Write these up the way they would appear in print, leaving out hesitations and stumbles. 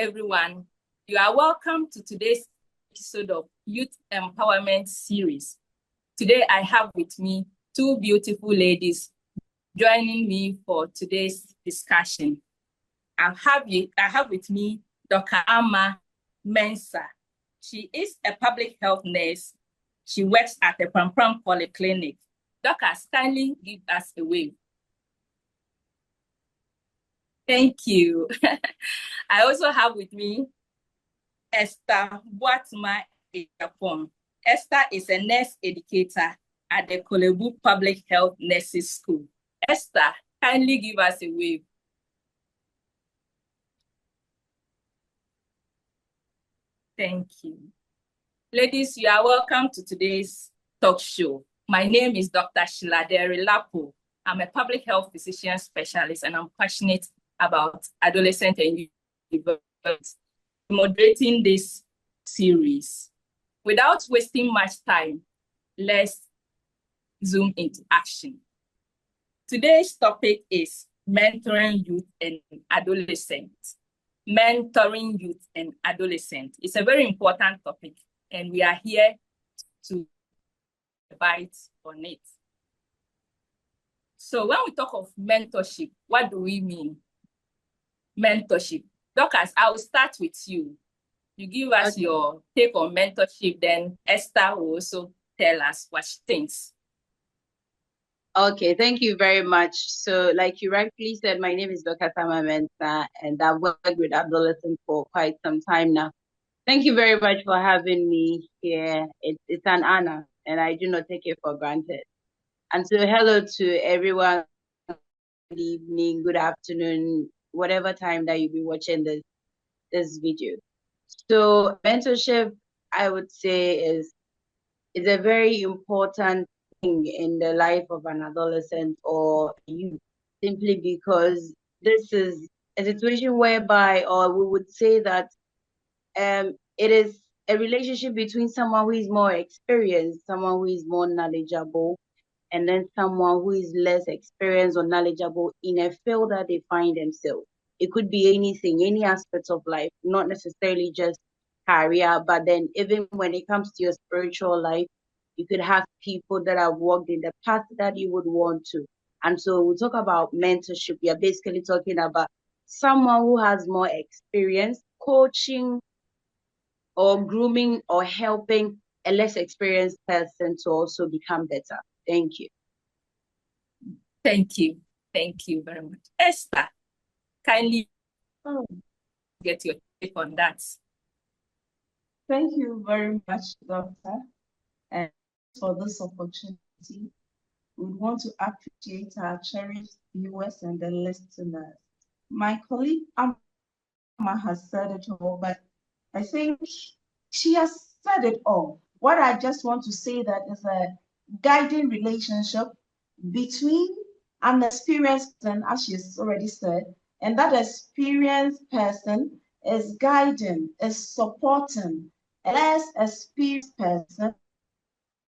everyone. You are welcome to today's episode of Youth Empowerment Series. Today, I have with me two beautiful ladies joining me for today's discussion. I have with me Dr. Amma Mensah. She is a public health nurse. She works at the Pram Polyclinic. Doctors, kindly give us a wave. Thank you. I also have with me Esther Boatma Ejapon. Esther is a nurse educator at the Kolebu Public Health Nurses School. Esther, kindly give us a wave. Thank you. Ladies, you are welcome to today's talk show. My name is Dr. Shiladeri Lapo. I'm a public health physician specialist and I'm passionate about adolescent and youth development, moderating this series. Without wasting much time, let's zoom into action. Today's topic is mentoring youth and adolescents. Mentoring youth and adolescents. It's a very important topic, and we are here to bite on it. So when we talk of mentorship, what do we mean? Mentorship. Dorcas, I will start with you. You give us your take on mentorship, then Esther will also tell us what she thinks. Okay, thank you very much. So like you rightly said, my name is Dr. Amma Mensah, and I've worked with adolescents for quite some time now. Thank you very much for having me here. It's an honor, and I do not take it for granted. And so hello to everyone. Good evening, good afternoon, whatever time that you'll be watching this video. So mentorship, I would say, is a very important thing in the life of an adolescent or youth, simply because this is a situation whereby, or we would say that it is a relationship between someone who is more experienced, someone who is more knowledgeable, and then someone who is less experienced or knowledgeable in a field that they find themselves. It could be anything, any aspect of life, not necessarily just career, but then even when it comes to your spiritual life, you could have people that have walked in the path that you would want to. And so we talk about mentorship. We are basically talking about someone who has more experience coaching or grooming or helping a less experienced person to also become better. Thank you. Thank you. Thank you very much. Esther, kindly get your take on that. Thank you very much, Doctor, and for this opportunity. We want to appreciate our cherished viewers and the listeners. My colleague Amma has said it all, but I think she has said it all. What I just want to say that is a guiding relationship between an experienced person, as she has already said, and that experienced person is guiding, is supporting a less experienced person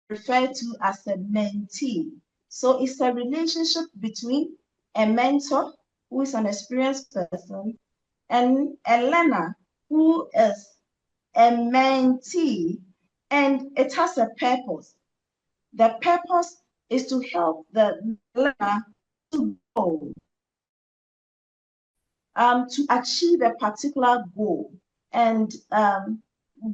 referred to as a mentee. So it's a relationship between a mentor, who is an experienced person, and a learner, who is a mentee, and it has a purpose. The purpose is to help the learner to grow, to achieve a particular goal. And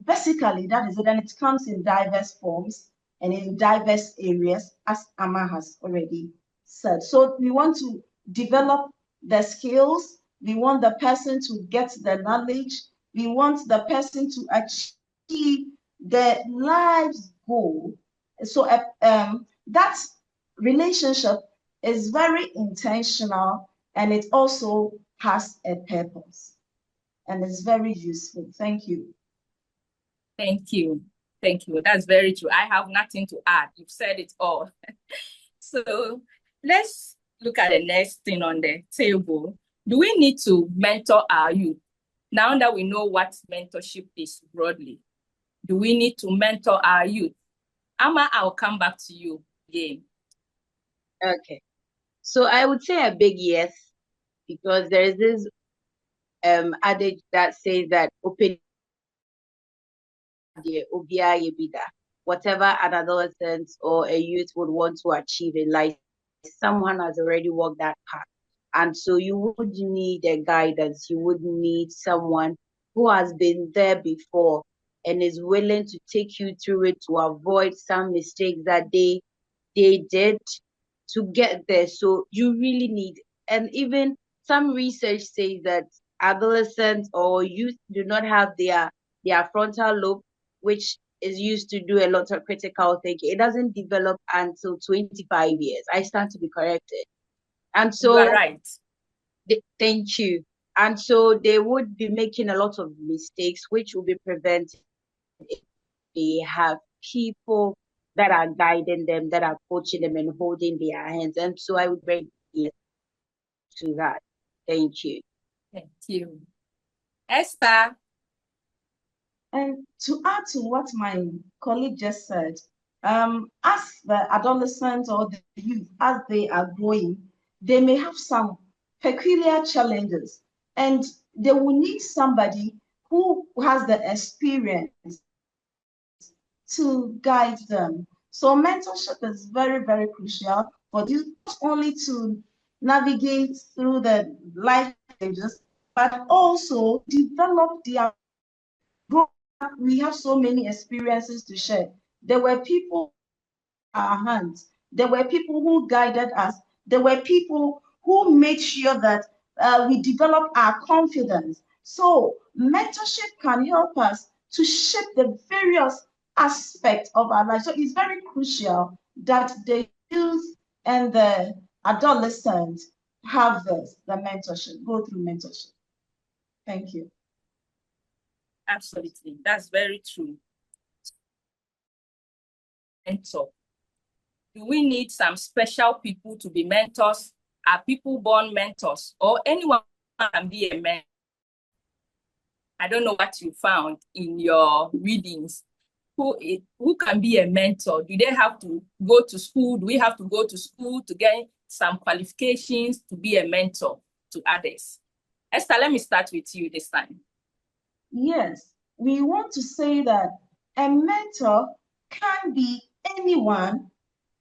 basically, that is it. And it comes in diverse forms and in diverse areas, as Amma has already said. So we want to develop the skills. We want the person to get the knowledge. We want the person to achieve the life's goal. So that relationship is very intentional, and it also has a purpose, and it's very useful. Thank you. Thank you. Thank you. That's very true. I have nothing to add. You've said it all. So let's look at the next thing on the table. Do we need to mentor our youth? Now that we know what mentorship is broadly, do we need to mentor our youth? Amma, I'll come back to you again. Okay. So I would say a big yes, because there is this adage that says that open whatever an adolescent or a youth would want to achieve in life, someone has already walked that path. And so you would need a guidance. You would need someone who has been there before and is willing to take you through it to avoid some mistakes that they did to get there. So you really need, and even some research says that adolescents or youth do not have their frontal lobe, which is used to do a lot of critical thinking. It doesn't develop until 25 years. I stand to be corrected. And You are so, right. thank you. And so they would be making a lot of mistakes, which will be prevented if they have people that are guiding them, that are coaching them and holding their hands. And so I would bring you to that. Thank you. Thank you. Esther. And to add to what my colleague just said, as the adolescents or the youth, as they are growing, they may have some peculiar challenges, and they will need somebody who has the experience to guide them. So mentorship is very, very crucial for you not only to navigate through the life stages, but also develop their growth. We have so many experiences to share. There were people at our hands. There were people who guided us. There were people who made sure that we develop our confidence. So mentorship can help us to shape the various aspects of our life. So it's very crucial that the youth and the adolescents have this, the mentorship, go through mentorship. Thank you. Absolutely. That's very true. Mentor. Do we need some special people to be mentors? Are people born mentors, or anyone can be a mentor? I don't know what you found in your readings. Who can be a mentor? Do they have to go to school? Do we have to go to school to get some qualifications to be a mentor to others? Esther, let me start with you this time. Yes, we want to say that a mentor can be anyone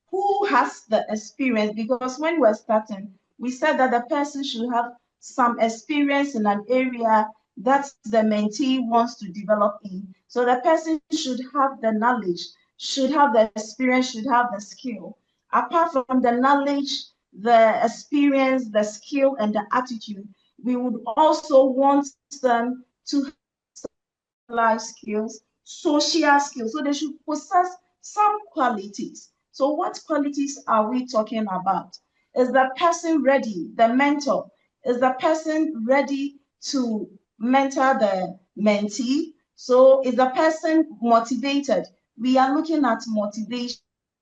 who has the experience, because when we're starting, we said that the person should have some experience in an area that the mentee wants to develop in. So the person should have the knowledge, should have the experience, should have the skill. Apart from the knowledge, the experience, the skill, and the attitude, we would also want them to have life skills, social skills. So they should possess some qualities. So what qualities are we talking about? Is the person ready, the mentor? Is the person ready to mentor the mentee? So is the person motivated? We are looking at motivation.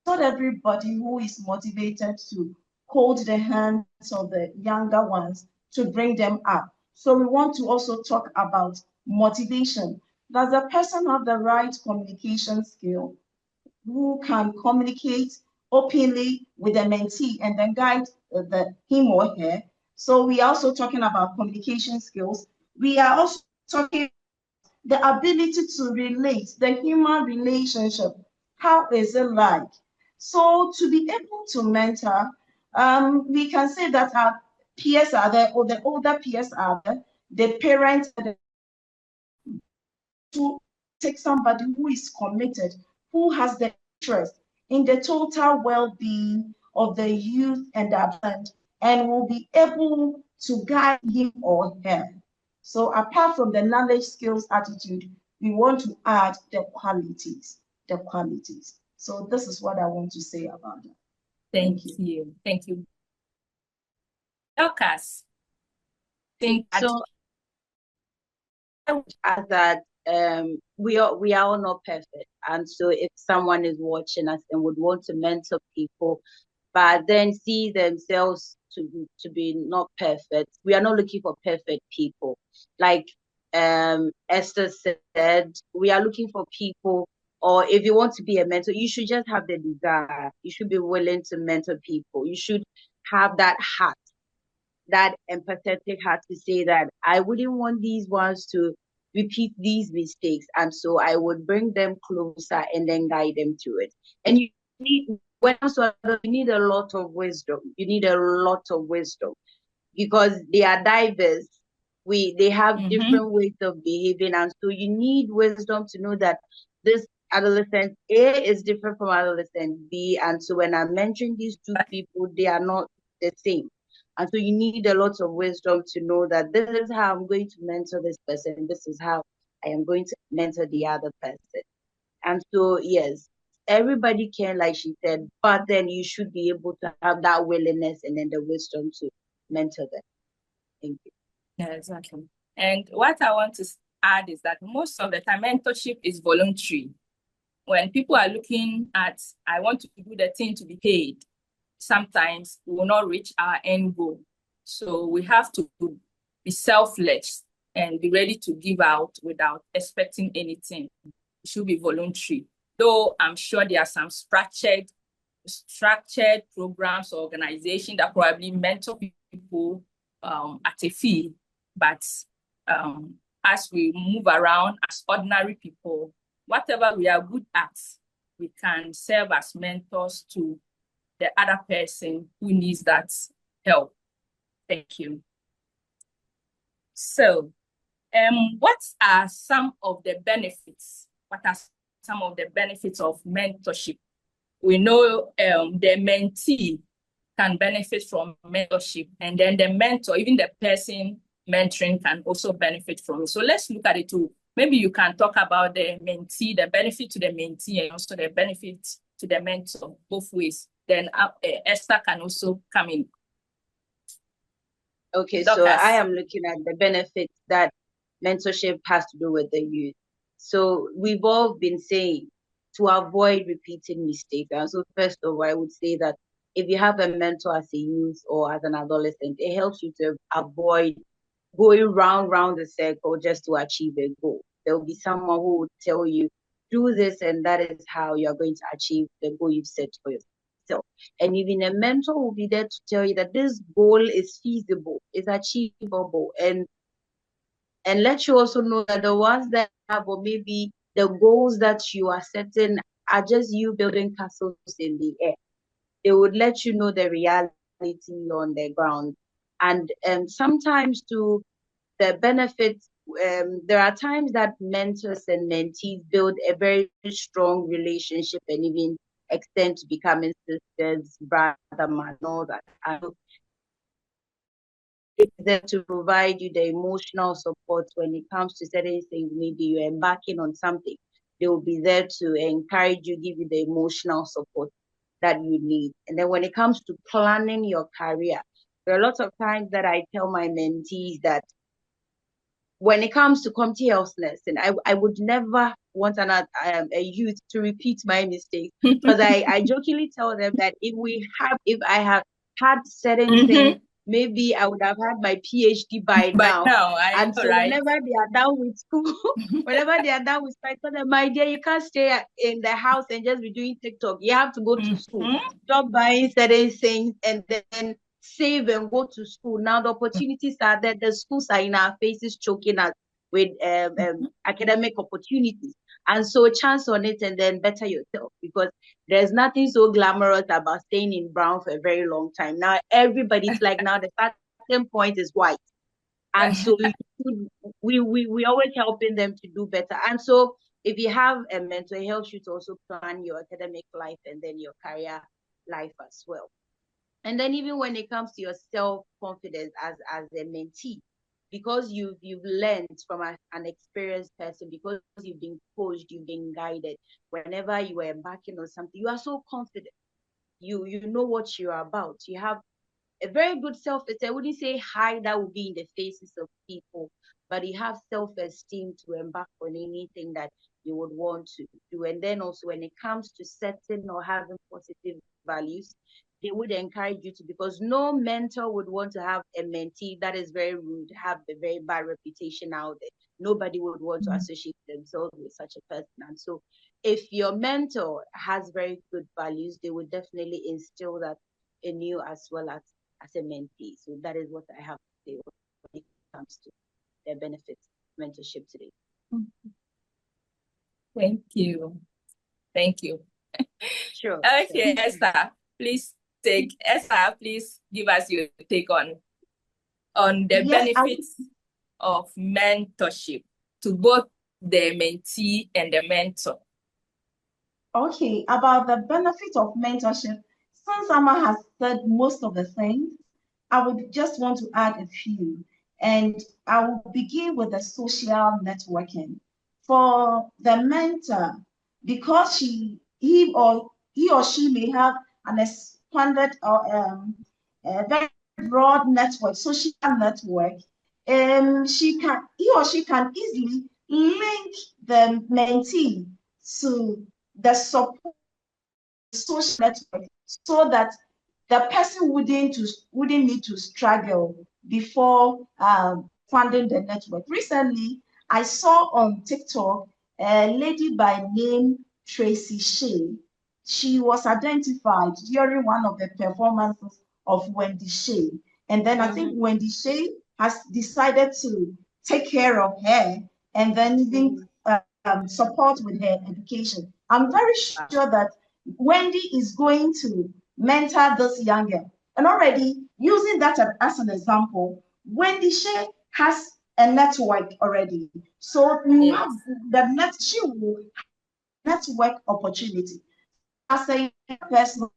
Not everybody who is motivated to hold the hands of the younger ones to bring them up. So we want to also talk about motivation. Does the person have the right communication skill, who can communicate openly with the mentee and then guide him or her? So we are also talking about communication skills. We are also talking the ability to relate, the human relationship. How is it like? So to be able to mentor, we can say that our peers are there, or the older peers are there, the parents to take somebody who is committed, who has the interest in the total well-being of the youth and the adolescent, and will be able to guide him or her. So apart from the knowledge, skills, attitude, we want to add the qualities, the qualities. So this is what I want to say about that. Thank you. Thank you. Lucas, So I would add that we are all not perfect, and so if someone is watching us and would want to mentor people, but then see themselves to be not perfect, we are not looking for perfect people. Like Esther said, we are looking for people. Or if you want to be a mentor, you should just have the desire. You should be willing to mentor people. You should have that heart that empathetic heart to say that I wouldn't want these ones to repeat these mistakes. And so I would bring them closer and then guide them through it. And you need, when also you need a lot of wisdom. You need a lot of wisdom because they are diverse. They have different ways of behaving, and so you need wisdom to know that this adolescent A is different from adolescent B, and so when I'm mentioning these two people, they are not the same. And so you need a lot of wisdom to know that this is how I'm going to mentor this person, this is how I am going to mentor the other person. And so, yes, everybody can, like she said, but then you should be able to have that willingness and then the wisdom to mentor them. Thank you. Yeah, exactly. And what I want to add is that most of the time, mentorship is voluntary. When people are looking at, I want to do the thing to be paid, sometimes we will not reach our end goal. So we have to be selfless and be ready to give out without expecting anything. It should be voluntary. Though I'm sure there are some structured programs or organizations that probably mentor people at a fee. But as we move around as ordinary people, whatever we are good at, we can serve as mentors to the other person who needs that help. Thank you. So, what are some of the benefits? What are some of the benefits of mentorship? We know the mentee can benefit from mentorship, and then the mentor, even the person mentoring, can also benefit from it. So let's look at it too. Maybe you can talk about the mentee, the benefit to the mentee, and also the benefit to the mentor, both ways. Then Esther can also come in. Okay, so I am looking at the benefits that mentorship has to do with the youth. So we've all been saying to avoid repeating mistakes. And so first of all, I would say that if you have a mentor as a youth or as an adolescent, it helps you to avoid going round the circle just to achieve a goal. There will be someone who will tell you, do this, and that is how you're going to achieve the goal you've set for yourself. And even a mentor will be there to tell you that this goal is feasible, is achievable, and let you also know that the ones that have, or maybe the goals that you are setting, are just you building castles in the air. They would let you know the reality on the ground. And sometimes to the benefits, there are times that mentors and mentees build a very strong relationship and even extend to becoming sisters, brother, man, all that. And it's there to provide you the emotional support when it comes to certain things. Maybe you're embarking on something, they will be there to encourage you, give you the emotional support that you need. And then when it comes to planning your career, there are lots of times that I tell my mentees that when it comes to community health nursing, I would never want a youth to repeat my mistakes, because I jokingly tell them that if I have had certain things, maybe I would have had my PhD by now. And so whenever they are done with school, whenever they are done with school, I tell them, my dear, you can't stay in the house and just be doing TikTok. You have to go to school. Stop buying certain things and then save and go to school. Now the opportunities are there. The schools are in our faces, choking us with academic opportunities. And so chance on it and then better yourself, because there's nothing so glamorous about staying in brown for a very long time. Now everybody's like, now the starting point is white. And so we always helping them to do better. And so if you have a mentor, it helps you to also plan your academic life and then your career life as well. And then even when it comes to your self-confidence as a mentee, because you've learned from an experienced person, because you've been coached, you've been guided, whenever you are embarking on something, you are so confident. You know what you're about. You have a very good self-esteem. I wouldn't say high, that would be in the faces of people, but you have self-esteem to embark on anything that you would want to do. And then also when it comes to setting or having positive values, they would encourage you to, because no mentor would want to have a mentee that is very rude, have a very bad reputation out there. Nobody would want to associate themselves with such a person. And so if your mentor has very good values, they would definitely instill that in you as well as as a mentee. So that is what I have to say when it comes to the benefits of mentorship today. Thank you. Thank you. Sure. Okay, Esther, please please give us your take on the benefits of mentorship to both the mentee and the mentor. Okay, about the benefit of mentorship, since Amma has said most of the things, I would just want to add a few. And I will begin with the social networking. For the mentor, because he or she may have an expanded or a very broad network, social network, he or she can easily link the mentee to the support social network so that the person wouldn't need to struggle before funding the network. Recently, I saw on TikTok a lady by name Tracy Shea. She was identified during one of the performances of Wendy Shea. And then I think Wendy Shea has decided to take care of her and then even support with her education. I'm very sure that Wendy is going to mentor this young girl. And already using that as an example, Wendy Shea has a network already. So you have she will network opportunity. As a person,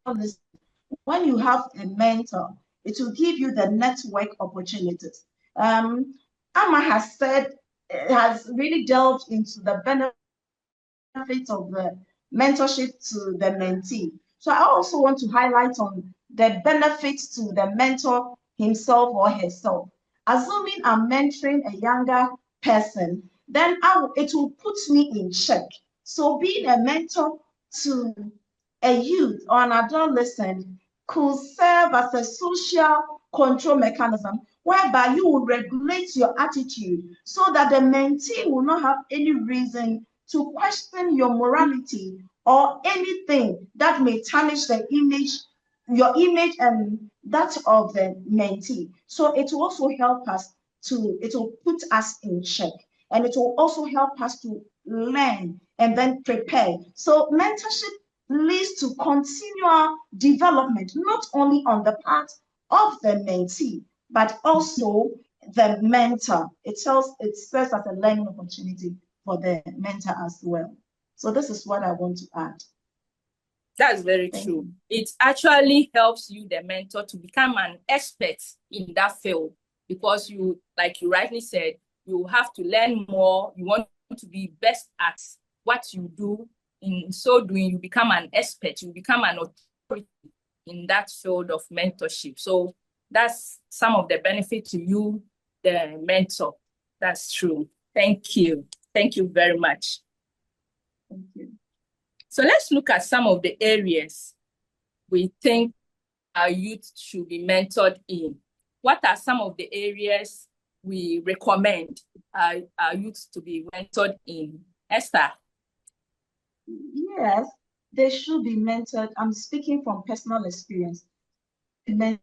when you have a mentor, it will give you the network opportunities. Amma has really delved into the benefits of the mentorship to the mentee. So I also want to highlight on the benefits to the mentor himself or herself. Assuming I'm mentoring a younger person, then it will put me in check. So being a mentor to a youth or an adolescent could serve as a social control mechanism whereby you will regulate your attitude so that the mentee will not have any reason to question your morality or anything that may tarnish your image and that of the mentee. So it will also help us it will put us in check, and it will also help us to learn and then prepare. So mentorship leads to continual development, not only on the part of the mentee, but also the mentor. It serves as a learning opportunity for the mentor as well. So this is what I want to add. That's very true. It actually helps you, the mentor, to become an expert in that field because you, like you rightly said, you have to learn more. You want to be best at what you do. In so doing, you become an expert. You become an authority in that field of mentorship. So that's some of the benefit to you, the mentor. That's true. Thank you. Thank you very much. Thank you. So let's look at some of the areas we think our youth should be mentored in. What are some of the areas we recommend our youth to be mentored in? Esther? Yes, they should be mentored. I'm speaking from personal experience. Mentored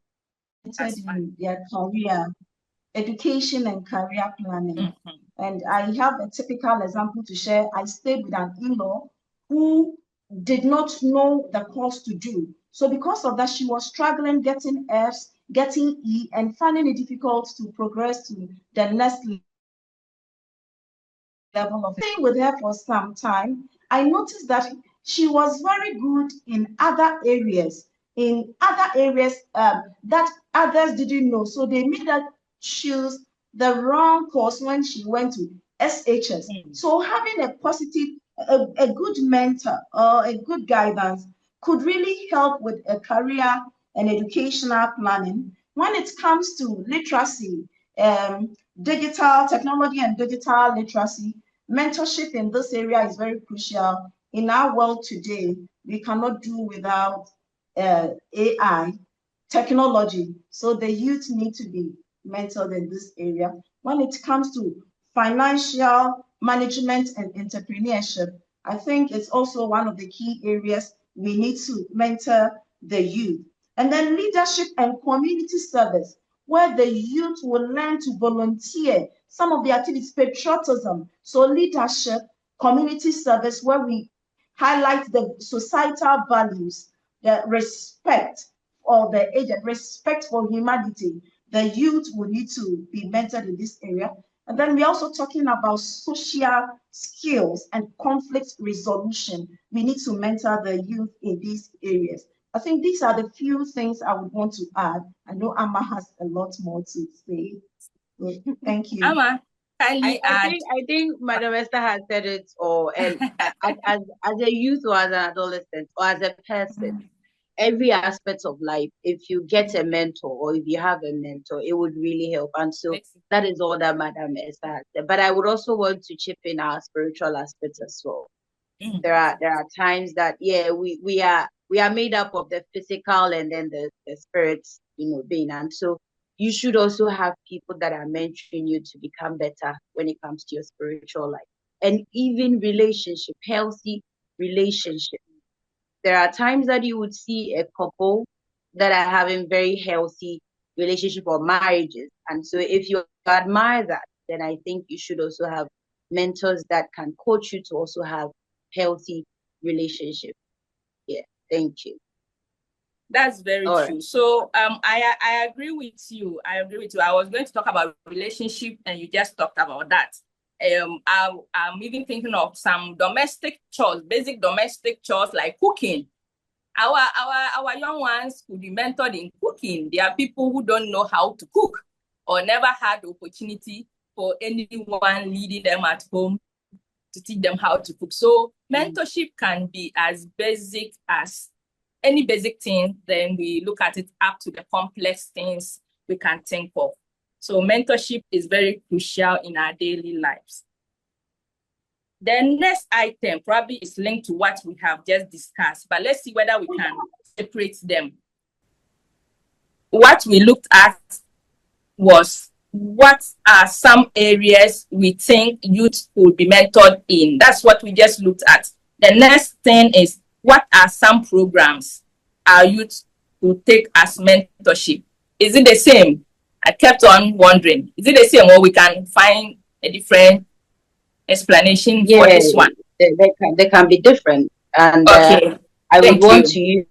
in their career, education and career planning. And I have a typical example to share. I stayed with an in-law who did not know the course to do. So because of that, she was struggling getting Fs, getting E, and finding it difficult to progress to the next level of staying with her for some time. I noticed that she was very good in other areas, that others didn't know. So they made her choose the wrong course when she went to SHS. So having a good mentor or a good guidance could really help with a career and educational planning. When it comes to literacy, digital technology and digital literacy, mentorship in this area is very crucial. In our world today, we cannot do without AI, technology. So the youth need to be mentored in this area. When it comes to financial management and entrepreneurship, I think it's also one of the key areas we need to mentor the youth. And then leadership and community service, where the youth will learn to volunteer. Some of the activities, patriotism, so leadership, community service, where we highlight the societal values, the respect for the aged, respect for humanity. The youth will need to be mentored in this area. And then we're also talking about social skills and conflict resolution. We need to mentor the youth in these areas. I think these are the few things I would want to add. I know Amma has a lot more to say. So, thank you. Amma, kindly add. I think Madam Esther has said it all. And as a youth or as an adolescent or as a person, every aspect of life, if you get a mentor or if you have a mentor, it would really help. And so that is all that Madam Esther has said. But I would also want to chip in our spiritual aspects as well. There are times that we are made up of the physical and then the spirits, being. And so you should also have people that are mentoring you to become better when it comes to your spiritual life. And even relationship, healthy relationship. There are times that you would see a couple that are having very healthy relationship or marriages. And so if you admire that, then I think you should also have mentors that can coach you to also have healthy relationship. Yeah, thank you. That's very true. So I agree with you. I was going to talk about relationship and you just talked about that. I'm even thinking of some domestic chores, basic domestic chores like cooking. Our young ones could be mentored in cooking. There are people who don't know how to cook or never had the opportunity for anyone leading them at home to teach them how to cook. So mentorship can be as basic as any basic thing, then we look at it up to the complex things we can think of. So mentorship is very crucial in our daily lives. The next item probably is linked to what we have just discussed, but let's see whether we can separate them. What we looked at was what are some areas we think youth could be mentored in. That's what we just looked at. The next thing is what are some programs our youth could take as mentorship? Is it the same? I kept on wondering, is it the same or we can find a different explanation for this one? They can be different. And okay. I would want to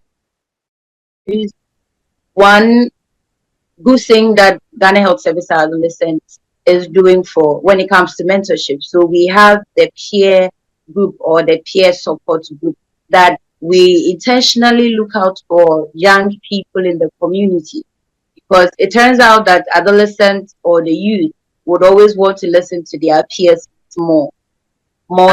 use one good thing that Ghana Health Service Adolescents is doing for when it comes to mentorship. So we have the peer group or the peer support group that we intentionally look out for young people in the community, because it turns out that adolescents or the youth would always want to listen to their peers more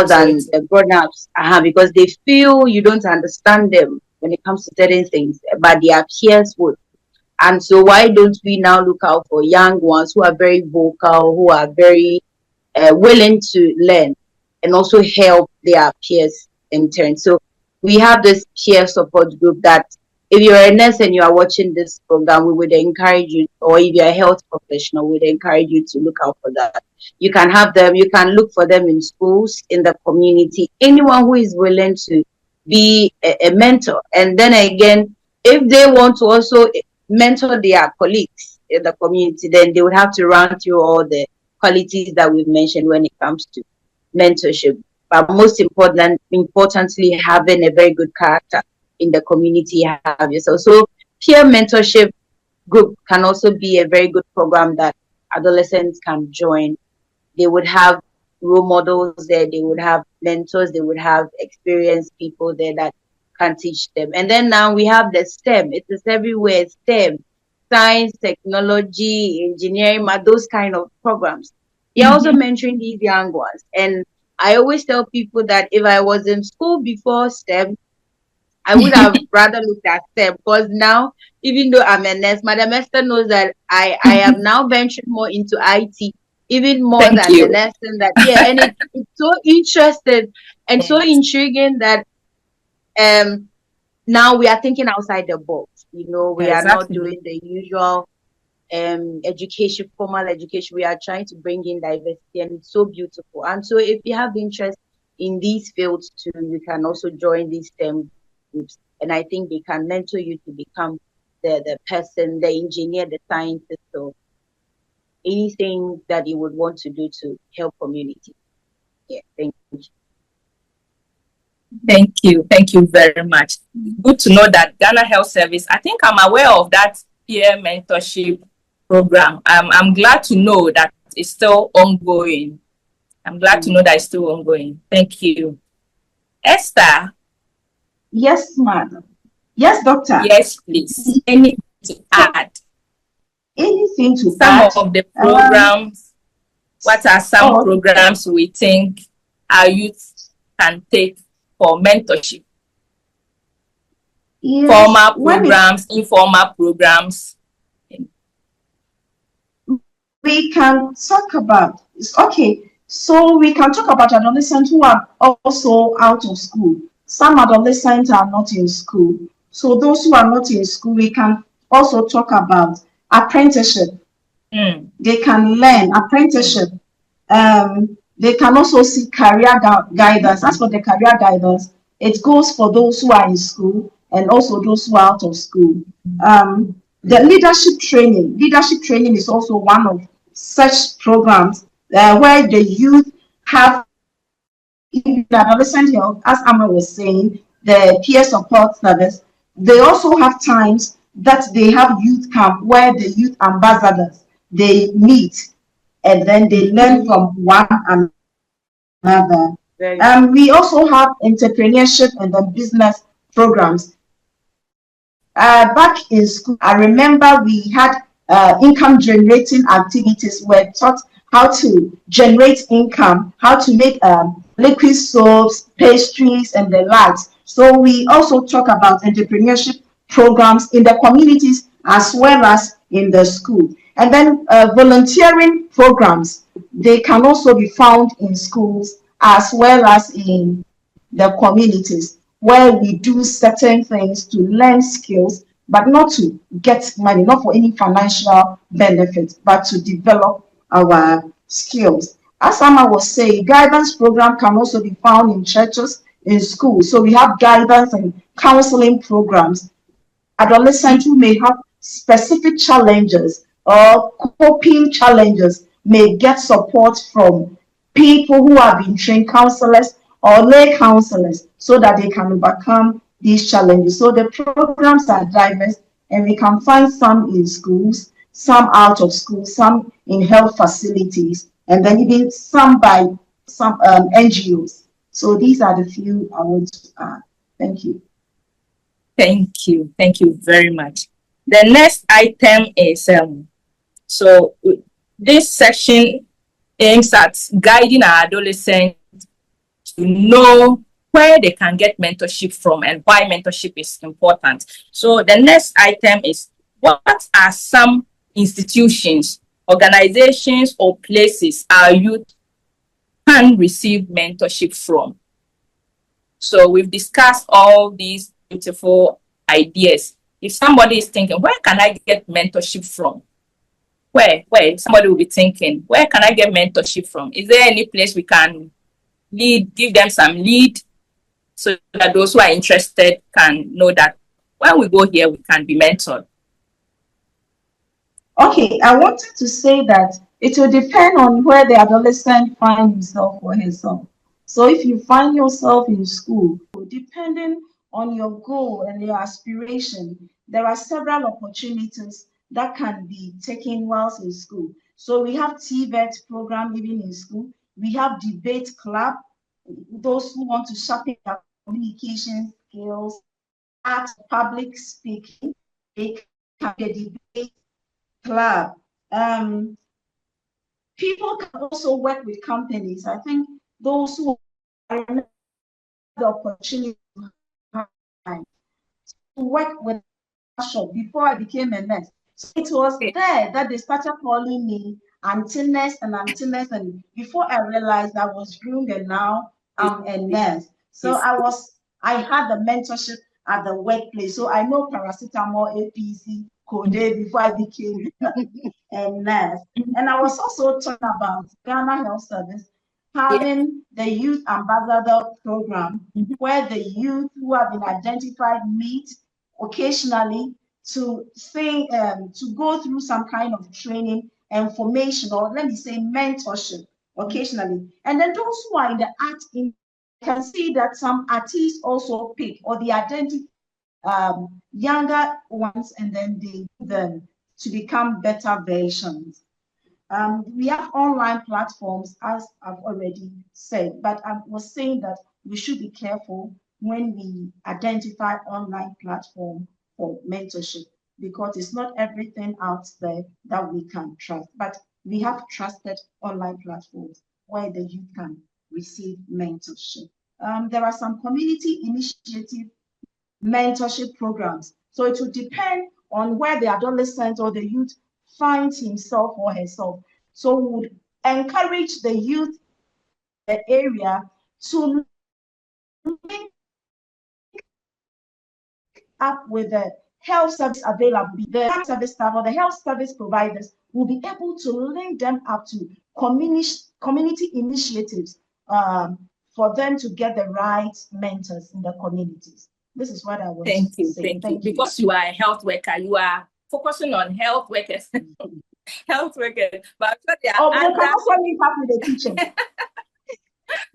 than the grown-ups, because they feel you don't understand them when it comes to certain things, but their peers would. And so why don't we now look out for young ones who are very vocal, who are very willing to learn and also help their peers in turn. So we have this peer support group that if you're a nurse and you are watching this program, we would encourage you, or if you're a health professional, we would encourage you to look out for that. You can have them, you can look for them in schools, in the community, anyone who is willing to be a mentor. And then again, if they want to also mentor their colleagues in the community, then they would have to run through all the qualities that we've mentioned when it comes to mentorship. But most importantly, having a very good character in the community. So peer mentorship group can also be a very good program that adolescents can join. They would have role models there, they would have mentors, they would have experienced people there that can teach them. And then now we have the STEM. It is everywhere. STEM, science, technology, engineering, those kind of programs. They're also mentoring these young ones. And I always tell people that if I was in school before STEM, I would have rather looked at STEM, because now, even though I'm a nurse, Madam Esther knows that I have now ventured more into IT, even more than the nursing. That and it's so interesting and so intriguing that now we are thinking outside the box. We are not doing the usual formal education. We are trying to bring in diversity, and it's so beautiful. And so if you have interest in these fields too, you can also join these STEM groups, and I think they can mentor you to become the person, the engineer, the scientist, or anything that you would want to do to help community. Yeah, thank you. Thank you. Thank you very much. Good to know that Ghana Health Service, I think I'm aware of that peer mentorship program. I'm glad to know that it's still ongoing. I'm glad to know that it's still ongoing. Thank you. Esther? Yes, madam. Yes, doctor. Yes, please. Anything to add? Anything to some add? of the programs, what are some programs we think our youth can take for mentorship? Yes, formal programs, informal programs. We can talk about, okay, so we can talk about adolescents who are also out of school. Some adolescents are not in school. So those who are not in school, we can also talk about apprenticeship. They can learn apprenticeship. They can also seek career guidance. As for the career guidance, it goes for those who are in school and also those who are out of school. The leadership training is also one of such programs where the youth have in adolescent health, as Amma was saying, the peer support service. They also have times that they have youth camp where the youth ambassadors they meet and then they learn from one another. We also have entrepreneurship and then business programs. Back in school, I remember we had income generating activities where taught how to generate income, how to make liquid soaps, pastries, and the likes. So we also talk about entrepreneurship programs in the communities as well as in the school. And then volunteering programs, they can also be found in schools as well as in the communities where we do certain things to learn skills, but not to get money, not for any financial benefit, but to develop our skills. As Amma was saying, guidance program can also be found in churches, in schools. So we have guidance and counseling programs. Adolescents who may have specific challenges or coping challenges may get support from people who have been trained counselors or lay counselors so that they can overcome these challenges. So the programs are diverse and we can find some in schools, some out of school, some in health facilities, and then even some by some NGOs. So these are the few I want to add. Thank you. Thank you. Thank you very much. The next item is, so this section aims at guiding our adolescents to know where they can get mentorship from and why mentorship is important. So the next item is, what are some institutions, organizations, or places our youth can receive mentorship from? So we've discussed all these beautiful ideas. If somebody is thinking, where can I get mentorship from? Where somebody will be thinking, where can I get mentorship from? Is there any place we can give them some lead so that those who are interested can know that when we go here, we can be mentored? Okay, I wanted to say that it will depend on where the adolescent finds himself or herself. So if you find yourself in school, depending on your goal and your aspiration, there are several opportunities that can be taken whilst in school. So we have TVET program even in school. We have debate club. Those who want to sharpen their communication skills, art, public speaking, they can be a debate club. People can also work with companies. I think those who are the opportunity to work with a shop before I became a nurse. So it was there that they started calling me auntie nurse, and before I realized I was groomed and now I'm a nurse. So I had the mentorship at the workplace. So I know paracetamol, APC, code before I became a nurse. And I was also talking about Ghana Health Service having the youth ambassador program where the youth who have been identified meet occasionally to say, to go through some kind of training and formation, or let me say mentorship occasionally. And then those who are in the art, can see that some artists also pick, or they identify younger ones, and then they them to become better versions. We have online platforms, as I've already said, but I was saying that we should be careful when we identify online platform for mentorship, because it's not everything out there that we can trust, but we have trusted online platforms where the youth can receive mentorship. There are some community initiative mentorship programs. So it will depend on where the adolescent or the youth finds himself or herself. So we would encourage the youth in the area to link up with the health service available. The health service staff or the health service providers will be able to link them up to community initiatives for them to get the right mentors in the communities. This is what I want to say. Thank you. Because you are a health worker, you are focusing on health workers. Health workers. But they can also link up with the teachers.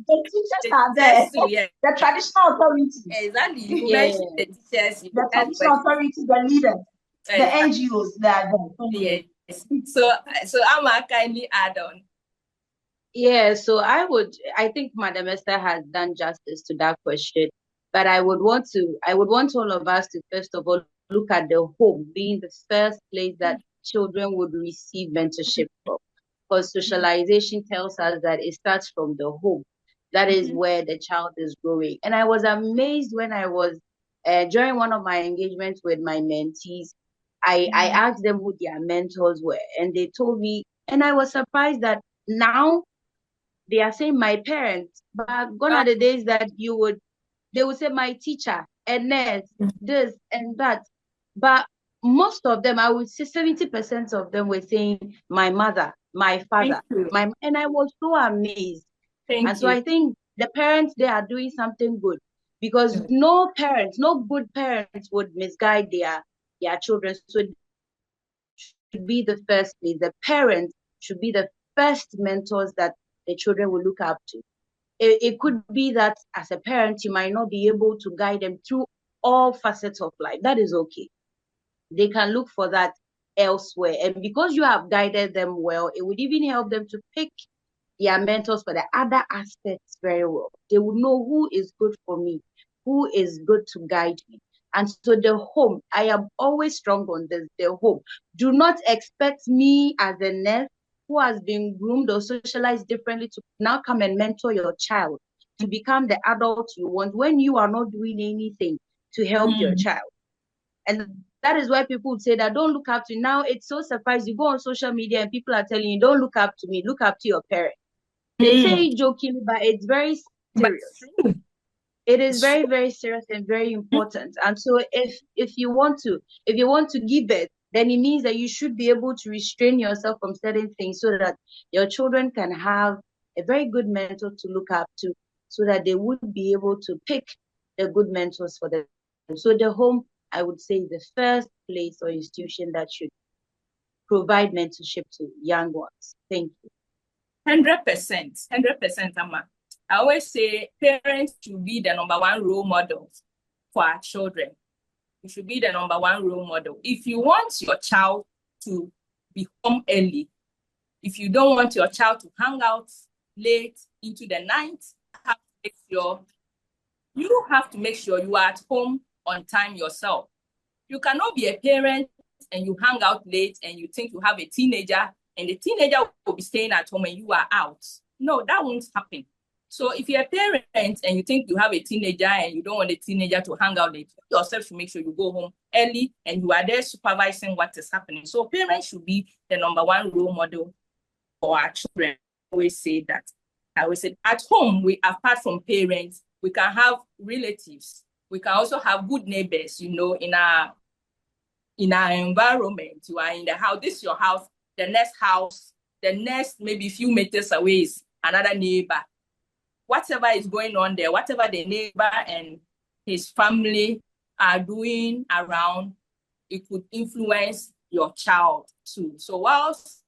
The teachers are there. Too, yeah. The traditional authorities. Exactly. You mentioned the teachers. The traditional authorities, the leaders, the NGOs that are there. Yes. So Amma, kindly add on. Yeah, so I think Madam Esther has done justice to that question, but I would want all of us to first of all look at the home being the first place that children would receive mentorship from, because socialization tells us that it starts from the home. That is where the child is growing. And I was amazed when I was during one of my engagements with my mentees, I asked them who their mentors were, and they told me, and I was surprised that now they are saying my parents, but gone are the days that they would say my teacher, and nurse, this and that. But most of them, I would say 70% of them were saying my mother, my father, and I was so amazed. So I think the parents, they are doing something good, because no good parents would misguide their children. So it should be the first place. The parents should be the first mentors that the children will look up to. It could be that as a parent, you might not be able to guide them through all facets of life. That is okay. They can look for that elsewhere. And because you have guided them well, it would even help them to pick their mentors for the other aspects very well. They would know who is good for me, who is good to guide me. And so the home, I am always strong on this, the home. Do not expect me as a nurse who has been groomed or socialized differently to now come and mentor your child to become the adult you want when you are not doing anything to help your child. And that is why people would say that don't look up to. Now it's so surprising. You go on social media and people are telling you, don't look up to me, look up to your parents. They say it jokingly, but it's very serious. It is very, very serious and very important. And so if you want to give it, then it means that you should be able to restrain yourself from certain things so that your children can have a very good mentor to look up to, so that they would be able to pick the good mentors for them. So the home, I would say, is the first place or institution that should provide mentorship to young ones. Thank you. 100%, Amma. I always say parents should be the number one role model for our children. You should be the number one role model. If you want your child to be home early, if you don't want your child to hang out late into the night, you have to make sure you are at home on time yourself. You cannot be a parent and you hang out late and you think you have a teenager and the teenager will be staying at home and you are out. No, that won't happen. So if you're a parent and you think you have a teenager and you don't want the teenager to hang out late, you yourself should make sure you go home early and you are there supervising what is happening. So parents should be the number one role model for our children. I always say that. I always say at home, apart from parents, we can have relatives. We can also have good neighbors, in our environment. You are in the house, this is your house, the next maybe a few meters away is another neighbor. Whatever is going on there, whatever the neighbor and his family are doing around, it could influence your child too. So whilst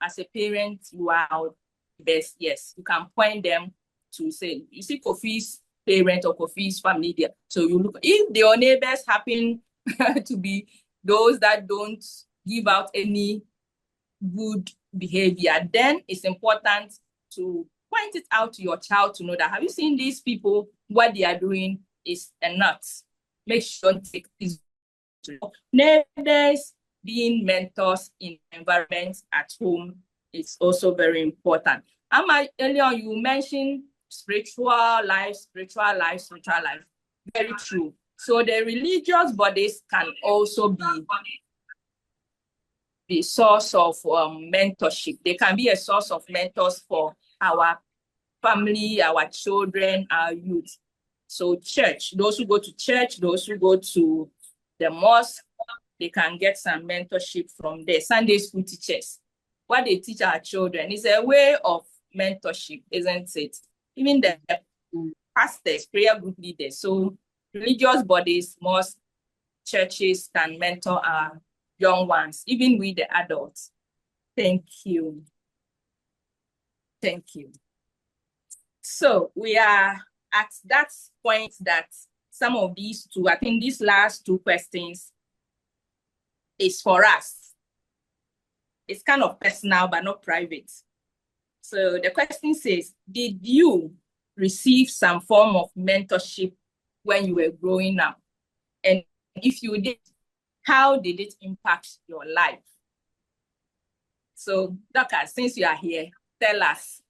as a parent, you are best, yes, you can point them to say, you see Kofi's parent or Kofi's family there. So you look, if your neighbors happen to be those that don't give out any good behavior, then it's important to point it out to your child to know that, have you seen these people? What they are doing is a nut. Make sure you take this. Neighbors being mentors in environments at home is also very important. Earlier you mentioned spiritual life. Very true. So the religious bodies can also be the source of mentorship. They can be a source of mentors for our family, our children, our youth. So church, those who go to church, those who go to the mosque, they can get some mentorship from there. Sunday school teachers, what they teach our children is a way of mentorship, isn't it? Even the pastors, prayer group leaders. So religious bodies, mosque, churches can mentor our young ones, even with the adults. Thank you. Thank you. So we are at that point that some of these two, I think these last two questions is for us. It's kind of personal, but not private. So the question says, did you receive some form of mentorship when you were growing up? And if you did, how did it impact your life? So, Doctor, since you are here, tell us.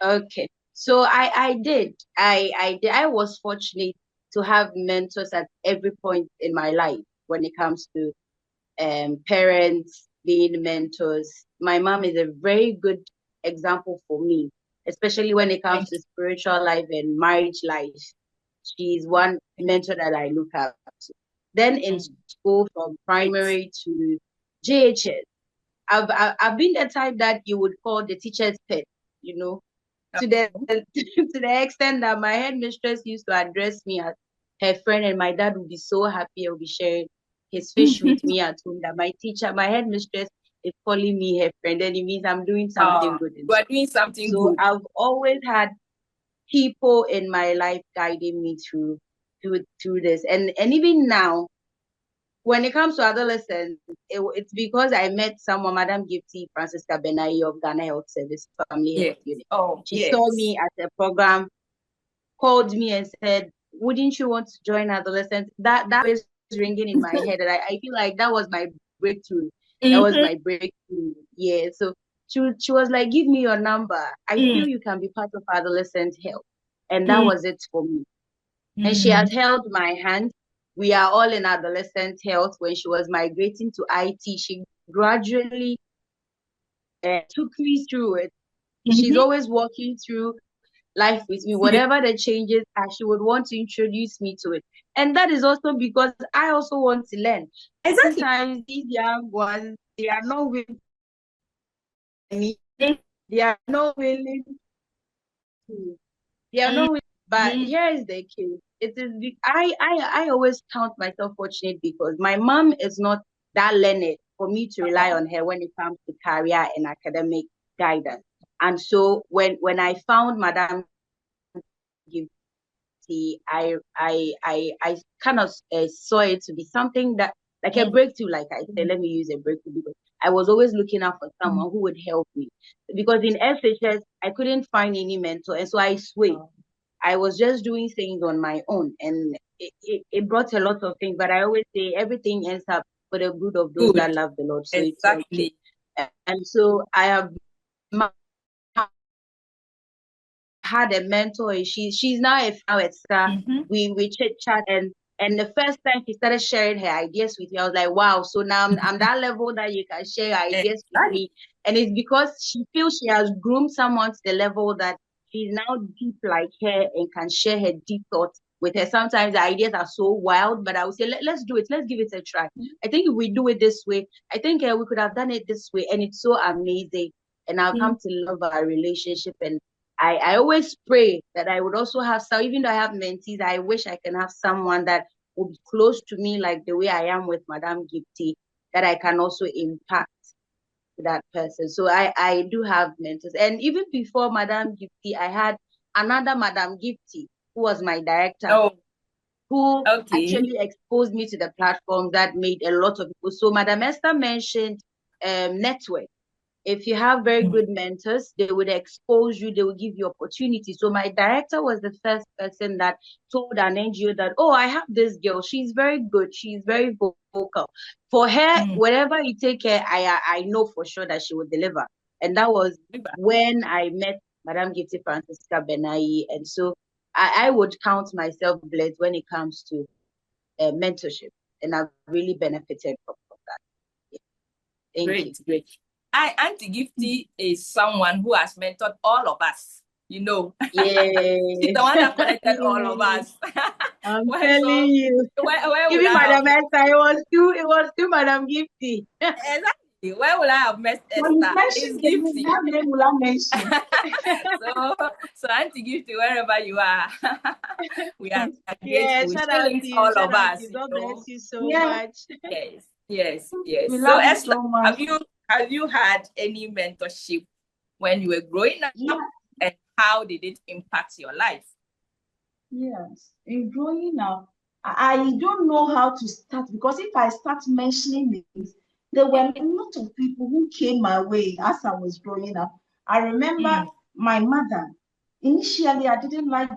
Okay. So I did. I was fortunate to have mentors at every point in my life when it comes to parents being mentors. My mom is a very good example for me, especially when it comes to spiritual life and marriage life. She's one mentor that I look up to. Then in school, from primary to JHS, I've been the type that you would call the teacher's pet, you know, to the to the extent that my headmistress used to address me as her friend, and my dad would be so happy. I'll be sharing his fish with me at home. That my headmistress is calling me her friend, and it means I'm doing something good. You are doing something so good. I've always had people in my life guiding me through this, and even now, when it comes to adolescents, it's because I met someone, Madam Gifty Francisca Benai of Ghana Health Service Family Health Unit. She saw me at a program, called me and said, "Wouldn't you want to join adolescents?" That was ringing in my head, and I feel like that was my breakthrough. That was my breakthrough. Yeah. So she was like, "Give me your number. I feel you can be part of adolescent health," and that was it for me. And she has held my hand. We are all in adolescent health. When she was migrating to IT, she gradually took me through it. She's always walking through life with me. Whatever the changes are, she would want to introduce me to it. And that is also because I also want to learn. Exactly. Sometimes these young ones, they are not willing. They are not willing to. They are not willing. But here is the case. It is I always count myself fortunate because my mom is not that learned for me to rely on her when it comes to career and academic guidance. And so when I found Madam Gifty, I kind of saw it to be something that like a breakthrough, like I said, let me use a breakthrough because I was always looking out for someone who would help me. Because in SHS, I couldn't find any mentor, and so I swayed. I was just doing things on my own, and it brought a lot of things. But I always say everything ends up for the good of those that love the Lord. So exactly. It's okay. And so I have had a mentor. She's now a star. We chit chat, and the first time she started sharing her ideas with me, I was like, wow. So now I'm that level that you can share ideas with me, and it's because she feels she has groomed someone to the level that she's now deep like her and can share her deep thoughts with her. Sometimes the ideas are so wild, but I would say, let's do it. Let's give it a try. I think if we do it this way, I think we could have done it this way. And it's so amazing. And I've come to love our relationship. And I always pray that I would also have some, even though I have mentees, I wish I can have someone that would be close to me like the way I am with Madame Gifty, that I can also impact that person. So I do have mentors. And even before Madame Gifty, I had another Madame Gifty who was my director, Oh, who okay. actually exposed me to the platform that made a lot of people. So Madame Esther mentioned network. If you have very Mm. good mentors, they would expose you, they will give you opportunities. So my director was the first person that told an NGO that, oh, I have this girl. She's very good. She's very vocal. For her, Mm. whatever you take her, I know for sure that she will deliver. And that was when I met Madame Gifty Francisca Benai. And so I would count myself blessed when it comes to mentorship. And I've really benefited from that. Yeah. Thank you. Great, great. Auntie Gifty is someone who has mentored all of us, you know. She's Yeah. the one that connected all of us. I'm Well, telling so you. where would Even I have Madam Esther, it was too Madam Gifty. exactly where would I have met When you Esther? It's mention the name, Gifty. that name will I mention. So Auntie Gifty, wherever you are, we are Yeah, grateful. She shout out to links you. all Shout of out to us, you. you God know. bless you so Yeah, much. Yes, yes, yes. we So love you Esther, so much. have you had any mentorship when you were growing Yeah, up, and how did it impact your life? yes. In growing up, I don't know how to start because if I start mentioning names, there were a lot of people who came my way as I was growing up. I remember Mm, my mother. Initially, I didn't like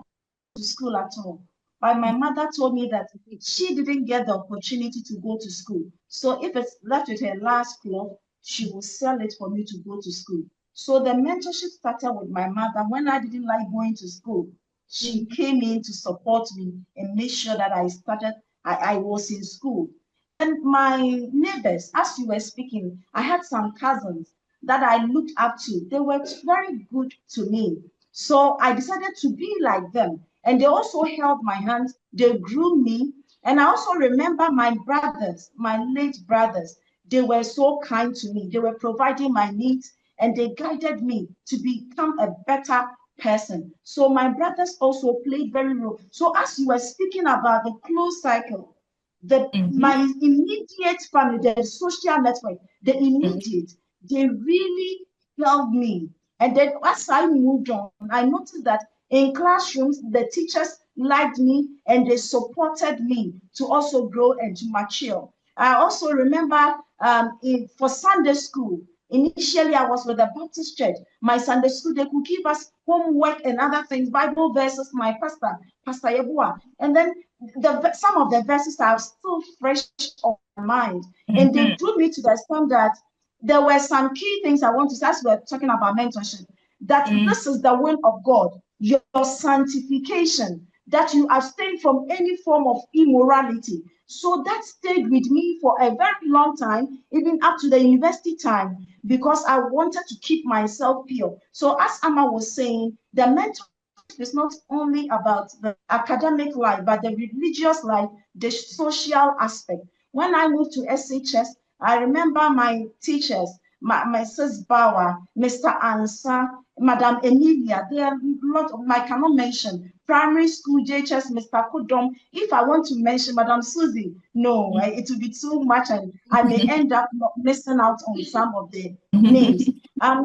to school at all. But my mother told me that she didn't get the opportunity to go to school. So if it's left with her last cloth, she will sell it for me to go to school. So the mentorship started with my mother. When I didn't like going to school, she came in to support me and make sure that I was in school. And my neighbors, as you were speaking, I had some cousins that I looked up to. They were very good to me. So I decided to be like them. And they also held my hands, they grew me. And I also remember my brothers, my late brothers, they were so kind to me. They were providing my needs and they guided me to become a better person. So my brothers also played very role. So as you were speaking about the close cycle, mm-hmm, my immediate family, the social network, the mm-hmm, immediate, they really helped me. And then as I moved on, I noticed that in classrooms, the teachers liked me and they supported me to also grow and to mature. I also remember for Sunday school, initially I was with the Baptist church. My Sunday school, they could give us homework and other things, Bible verses, my pastor, Pastor Yebua. And then some of the verses are still fresh on my mind. And they mm-hmm, drew me to the extent that there were some key things I want to say as we're talking about mentorship, that this is the will of God, your sanctification, that you abstain from any form of immorality. So that stayed with me for a very long time, even up to the university time, because I wanted to keep myself pure. So as Amma was saying, the mentorship is not only about the academic life, but the religious life, the social aspect. When I moved to SHS, I remember my teachers, Mrs. Bauer, Mr. Ansa, Madam Emilia. There are a lot of, I cannot mention. Primary school, JHS, Mr. Kudom. If I want to mention Madam Susie, no, it will be too much and I may end up missing out on some of the names.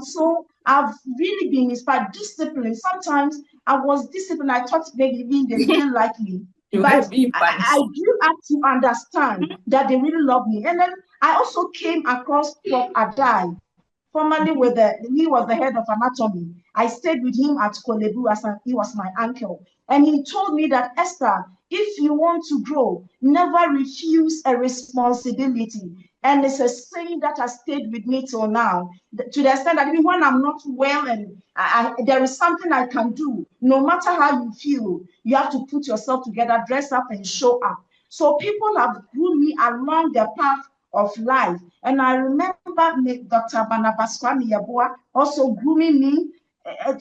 So I've really been inspired. Discipline. Sometimes I was disciplined. I thought maybe they didn't like me. you were But being I punished. grew up to understand that they really love me. And then I also came across Prof. Adai, formerly he was the head of anatomy. I stayed with him at Kolebu as he was my uncle. And he told me that, Esther, if you want to grow, never refuse a responsibility. And it's a saying that has stayed with me till now, to the extent that even when I'm not well and there is something I can do, no matter how you feel, you have to put yourself together, dress up and show up. So people have groomed me along the path of life. And I remember Dr. Barnabas Kwame Yeboah also grooming me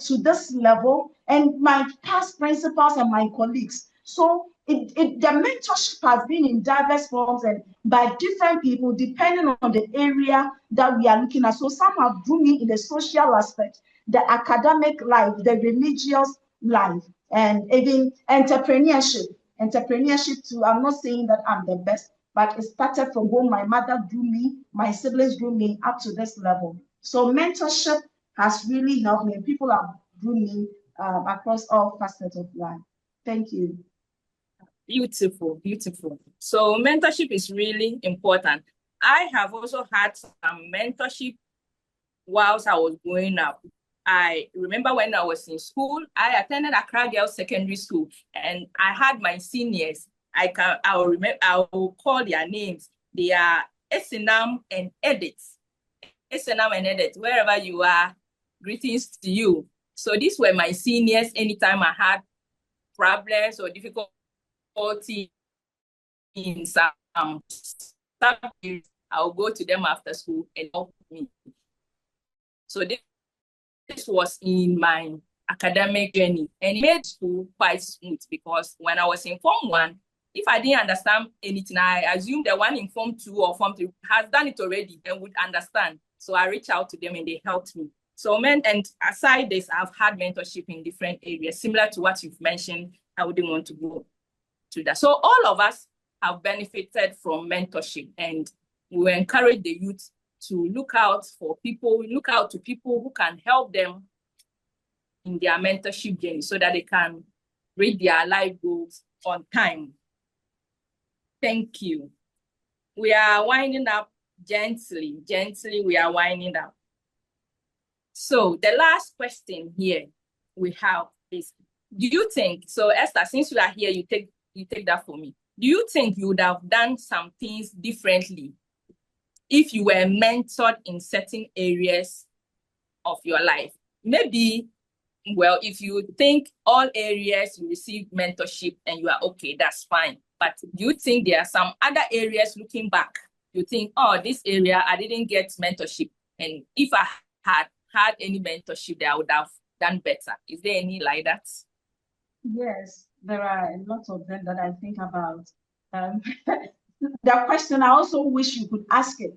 to this level, and my past principals and my colleagues. So the mentorship has been in diverse forms and by different people depending on the area that we are looking at. So some have groomed me in the social aspect. the academic life, the religious life, and even entrepreneurship. Entrepreneurship too. I'm not saying that I'm the best, but it started from home. My mother grew me, my siblings grew me up to this level. So mentorship has really helped me. People have grew me across all facets of life. Thank you. Beautiful, beautiful. So mentorship is really important. I have also had some mentorship whilst I was growing up. I remember when I was in school, I attended Accra Girls Secondary School, and I had my seniors. I will call their names. They are Esinam and Edith. Esinam and Edith, wherever you are, greetings to you. So these were my seniors anytime I had problems or difficulty in some subjects, I'll go to them after school and help me. So this was in my academic journey, and it made school quite smooth because when I was in Form 1, if I didn't understand anything, I assumed the one in Form 2 or Form 3 has done it already and would understand. So I reached out to them and they helped me. So and aside this, I've had mentorship in different areas, similar to what you've mentioned. I wouldn't want to go to that. So all of us have benefited from mentorship, and we encourage the youth to look out to people who can help them in their mentorship journey so that they can reach their life goals on time. Thank you. We are winding up gently. Gently, we are winding up. So the last question here we have is, do you think, so Esther, since you are here, you take that for me. Do you think you would have done some things differently if you were mentored in certain areas of your life? Maybe, well, if you think all areas you receive mentorship and you are okay, that's fine. But do you think there are some other areas looking back, you think, oh, this area, I didn't get mentorship. And if I had any mentorship, I would have done better. Is there any like that? Yes, there are a lot of them that I think about. The question, I also wish you could ask it.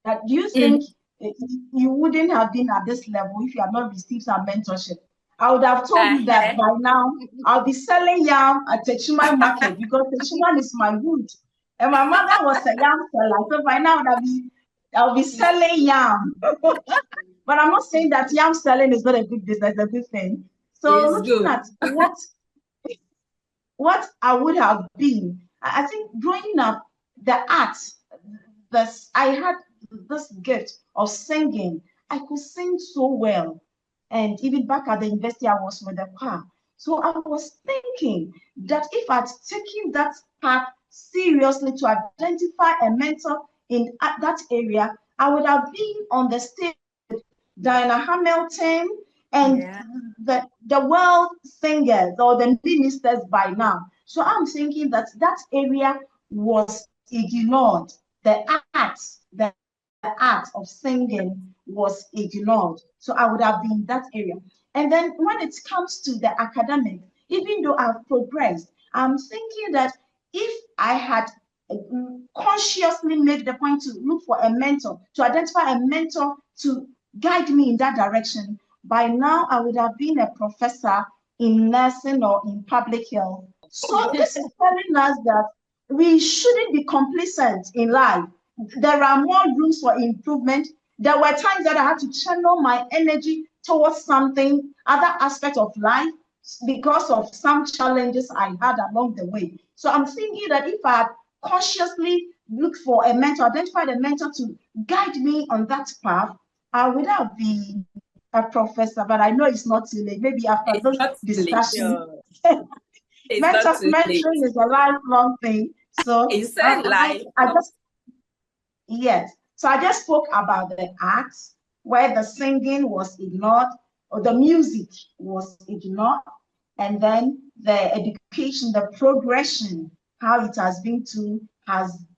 That do you think you wouldn't have been at this level if you had not received some mentorship? I would have told you that by now I'll be selling yam at Techuma market because Techuma is my root. And my mother was a yam seller. So by now I'll be selling yam. But I'm not saying that yam selling is not a good business, it's a good thing. So it's looking good. at what I would have been, I think growing up, the arts, I had this gift of singing. I could sing so well. And even back at the university, I was with the choir. So I was thinking that if I'd taken that path seriously to identify a mentor in that area, I would have been on the stage with Diana Hamilton and the world singers or the ministers by now. So I'm thinking that area was ignored. The art of singing was ignored. So I would have been in that area. And then when it comes to the academic, even though I've progressed, I'm thinking that if I had consciously made the point to look for a mentor, to identify a mentor to guide me in that direction, by now I would have been a professor in nursing or in public health. So this is telling us that we shouldn't be complacent in life. There are more rooms for improvement. There were times that I had to channel my energy towards something, other aspect of life, because of some challenges I had along the way. So I'm thinking that if I had consciously looked for a mentor, identified a mentor to guide me on that path, I would have been a professor, but I know it's not too late. Maybe after this discussion, mentoring is a lifelong thing. So yes. So I just spoke about the arts where the singing was ignored or the music was ignored, and then the education, the progression, how it has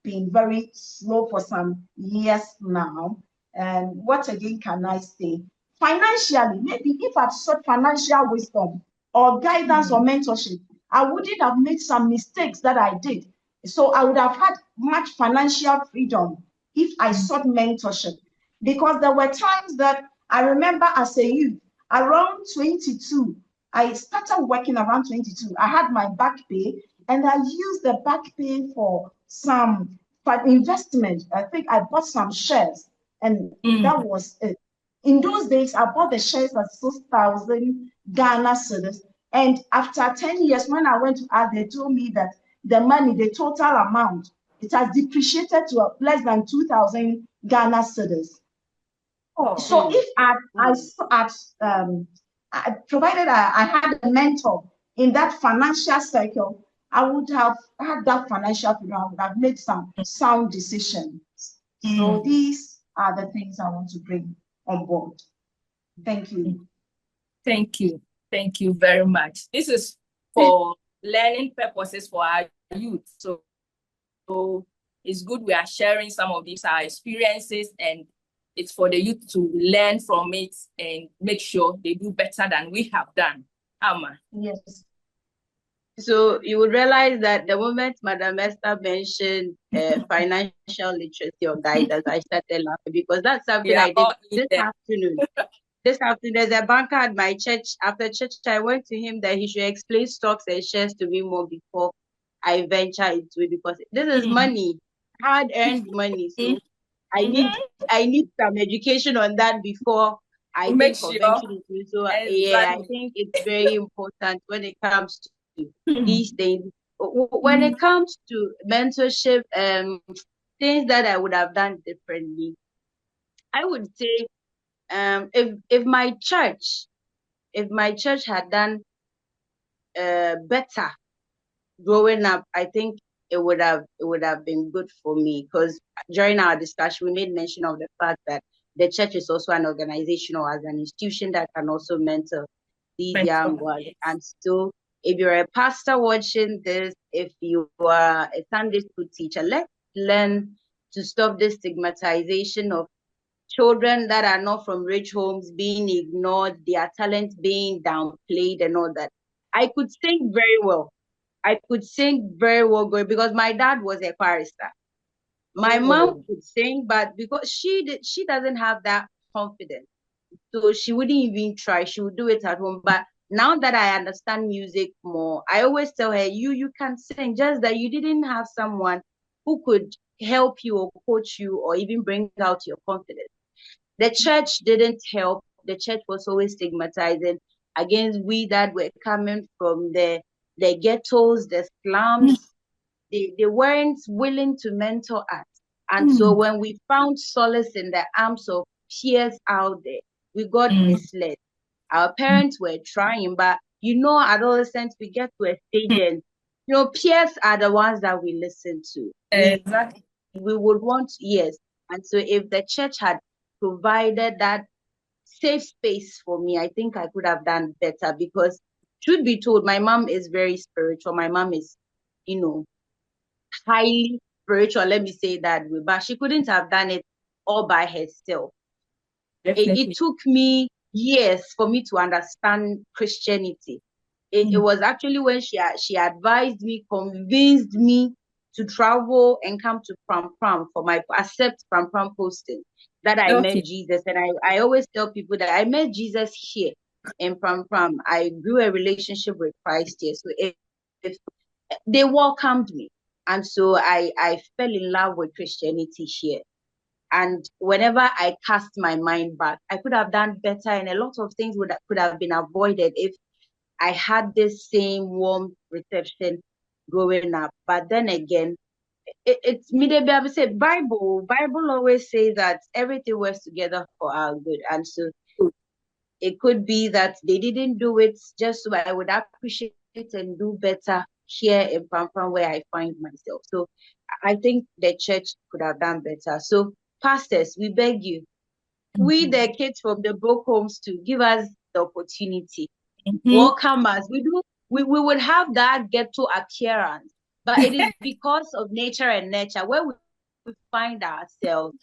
been very slow for some years now. And what again can I say? Financially, maybe if I'd sought financial wisdom or guidance or mentorship, I wouldn't have made some mistakes that I did. So I would have had much financial freedom if I sought mentorship. Because there were times that I remember as a youth, around 22, I started working around 22. I had my back pay, and I used the back pay for some investment. I think I bought some shares, and that was it. In those days, I bought the shares at 6,000 Ghana cedis. And after 10 years, when I went to ask, they told me that the money, the total amount, it has depreciated to less than 2,000 Ghana cedis. Oh. So if provided I had a mentor in that financial cycle, I would have had that financial freedom. I would have made some sound decisions. So these are the things I want to bring on board. Thank you. Thank you. Thank you very much. This is for learning purposes for our youth. So it's good we are sharing some of these our experiences, and it's for the youth to learn from it and make sure they do better than we have done. Amma. Yes. So you would realize that the moment Madam Esther mentioned financial literacy or guidance, I started laughing because that's something I did this afternoon. This afternoon, there's a banker at my church. After church, I went to him that he should explain stocks and shares to me more before I venture into it, because this is money, hard-earned money. So I need some education on that before I think of venturing into it. So yeah, I think it's very important when it comes to these things. When it comes to mentorship, things that I would have done differently, I would say, if my church had done better growing up, I think it would have been good for me, because during our discussion we made mention of the fact that the church is also an organization or as an institution that can also mentor these young ones. And so if you're a pastor watching this, if you are a Sunday school teacher, let's learn to stop this stigmatization of children that are not from rich homes being ignored, their talent being downplayed and all that. I could sing very well. Because my dad was a chorister. My mom could sing, but because she doesn't have that confidence, so she wouldn't even try. She would do it at home. But now that I understand music more, I always tell her, you can sing, just that you didn't have someone who could help you or coach you or even bring out your confidence. The church didn't help. The church was always stigmatizing against we that were coming from the ghettos, the slums. They weren't willing to mentor us. And so when we found solace in the arms of peers out there, we got misled. Our parents were trying, but adolescents, we get to a stage and peers are the ones that we listen to. Exactly. We would want, yes. And so if the church had provided that safe space for me, I think I could have done better, because truth be told, my mom is very spiritual. My mom is, highly spiritual, let me say that way, but she couldn't have done it all by herself. It took me years for me to understand Christianity. It was actually when she advised me, convinced me to travel and come to Pram for my accept Pram posting, that I met Jesus. And I always tell people that I met Jesus here in Pram. I grew a relationship with Christ here. So if they welcomed me. And so I fell in love with Christianity here. And whenever I cast my mind back, I could have done better, and a lot of things could have been avoided if I had this same warm reception growing up. But then again, it's me. I would say Bible always says that everything works together for our good, and so it could be that they didn't do it just so I would appreciate it and do better here in Pampang where I find myself. So I think the church could have done better. So pastors, we beg you, we the kids from the broke homes, to give us the opportunity. Welcome us. We would have that ghetto appearance, but it is because of nature and nurture where we find ourselves.